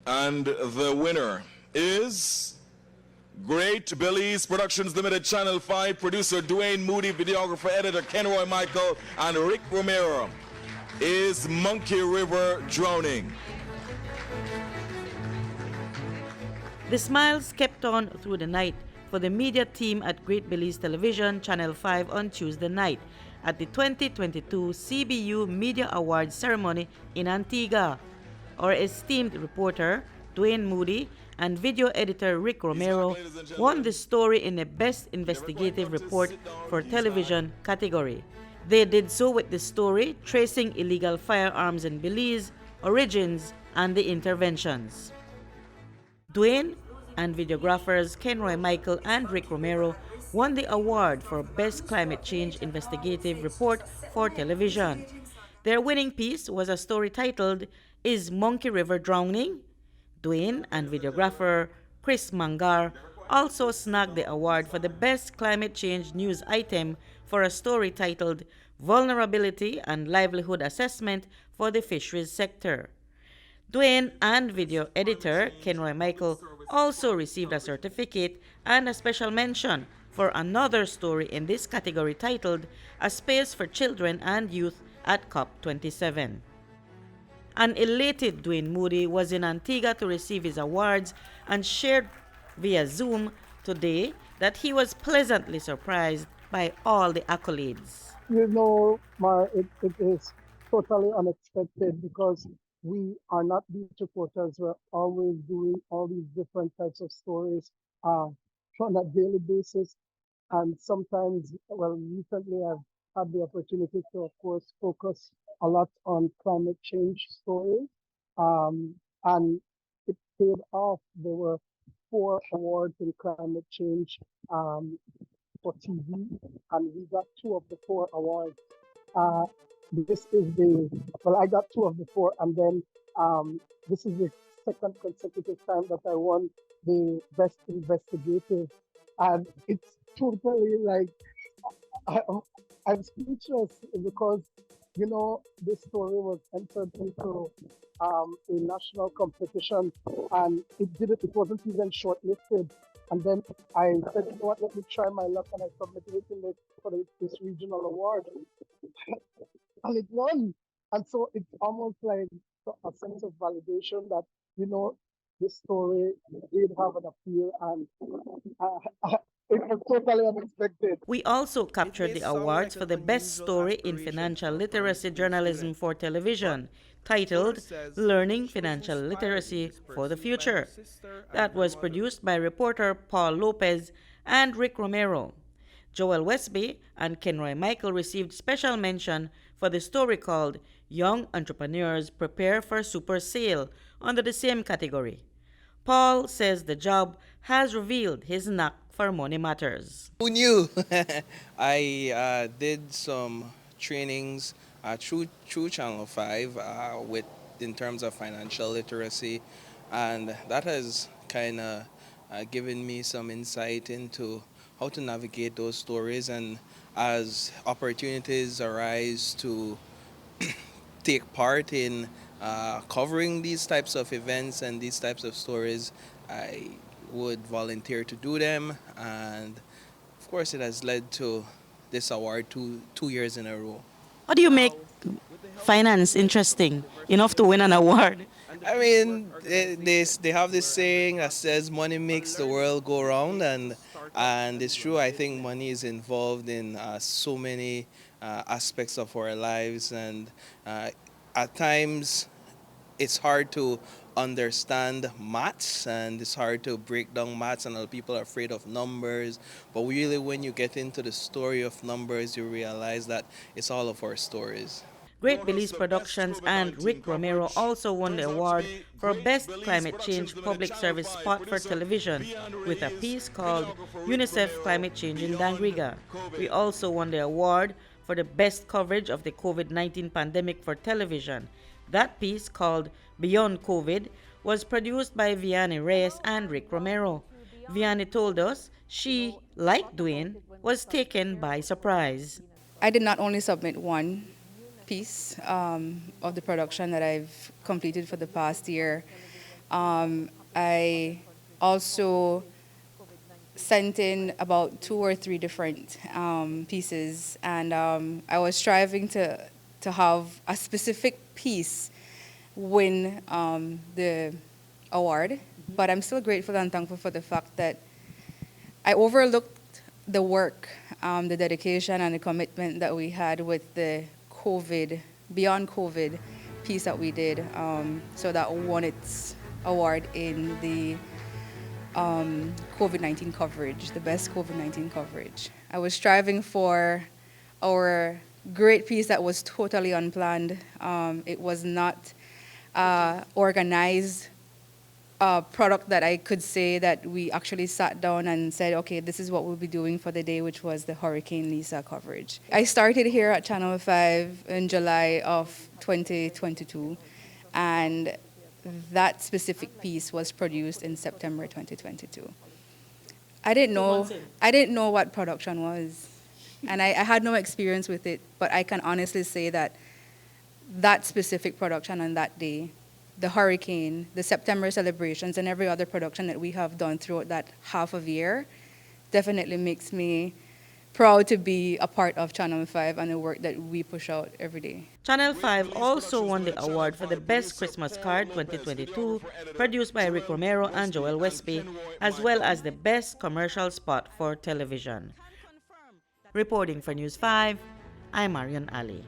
And the winner is Great Belize Productions Limited, Channel 5, producer Duane, Moody, videographer, editor Kenroy Michael, and Rick Romero, is Monkey River Drowning. The smiles kept on through the night for the media team at Great Belize Television, Channel 5 on Tuesday night at the 2022 C.B.U. Media Awards ceremony in Antigua. Our esteemed reporter, Duane Moody, and video editor Rick Romero won the story in the Best Investigative Report for Television category. They did so with the story tracing illegal firearms in Belize, origins, and the interventions. Duane and videographers Kenroy Michael and Rick Romero won the award for Best Climate Change Investigative Report for Television. Their winning piece was a story titled, Is Monkey River Drowning? Duane and videographer Chris Mangar also snagged the award for the Best Climate Change News Item for a story titled, Vulnerability and Livelihood Assessment for the Fisheries Sector. Duane and video editor Kenroy Michael also received a certificate and a special mention for another story in this category titled A Space for Children and Youth at COP27. An elated Duane Moody was in Antigua to receive his awards and shared via Zoom today that he was pleasantly surprised by all the accolades. You know, it is totally unexpected because we are not beach reporters. We're always doing all these different types of stories on a daily basis. And sometimes, well, recently I've had the opportunity to, of course, focus a lot on climate change stories. And it paid off. There were 4 awards in climate change for TV, and we got 2 of the 4 awards. I got 2 of the 4, and then this is the second consecutive time that I won the Best Investigative, and it's totally like, I'm speechless because, you know, this story was entered into a national competition, and it wasn't even shortlisted. And then I said, you know what, let me try my luck, and I submitted it for this regional award. And it won. And so it's almost like a sense of validation that, you know, this story did have an appeal, and it was totally unexpected. We also captured the awards for the Best Story in Financial Literacy Journalism for Television, titled Learning Financial Literacy for the Future. That was produced by reporter Paul Lopez and Rick Romero. Joel Westby and Kenroy Michael received special mention for the story called Young Entrepreneurs Prepare for Super Sale under the same category. Paul says the job has revealed his knack for money matters. Who knew? I did some trainings through Channel 5 in terms of financial literacy, and that has kind of given me some insight into how to navigate those stories. And as opportunities arise to take part in covering these types of events and these types of stories, I would volunteer to do them, and of course it has led to this award two years in a row. How do you make finance interesting enough to win an award? I mean, they have this saying that says money makes the world go round, and it's true. I think money is involved in so many aspects of our lives, and at times it's hard to understand maths, and it's hard to break down maths, and a lot of people are afraid of numbers. But really, when you get into the story of numbers, you realize that it's all of our stories. Great Belize Productions and Rick Romero also won the award for Best Climate Change Public Service Spot for Television with a piece called UNICEF Climate Change in Dangriga. We also won the award for the best coverage of the COVID-19 pandemic for television. That piece, called Beyond COVID, was produced by Viannie Reyes and Rick Romero. Viannie told us she, like Duane, was taken by surprise. I did not only submit one piece of the production that I've completed for the past year, I also sent in about 2 or 3 different pieces, and I was striving to have a specific piece win the award. But I'm still grateful and thankful for the fact that I overlooked the work, the dedication, and the commitment that we had with the beyond COVID piece that we did. So that won its award in the COVID-19 coverage, the best COVID-19 coverage. I was striving for our great piece that was totally unplanned. It was not organized product that I could say that we actually sat down and said, okay, this is what we'll be doing for the day, which was the Hurricane Lisa coverage. I started here at Channel 5 in July of 2022, and that specific piece was produced in September 2022. I didn't know what production was, and I had no experience with it, but I can honestly say that that specific production on that day, the hurricane, the September celebrations, and every other production that we have done throughout that half of year definitely makes me proud to be a part of Channel 5 and the work that we push out every day. Channel 5 also won the award for the Best Christmas Card 2022, produced by Rick Romero and Joel Westby, as well as the Best Commercial Spot for Television. Reporting for News 5, I'm Marion Ali.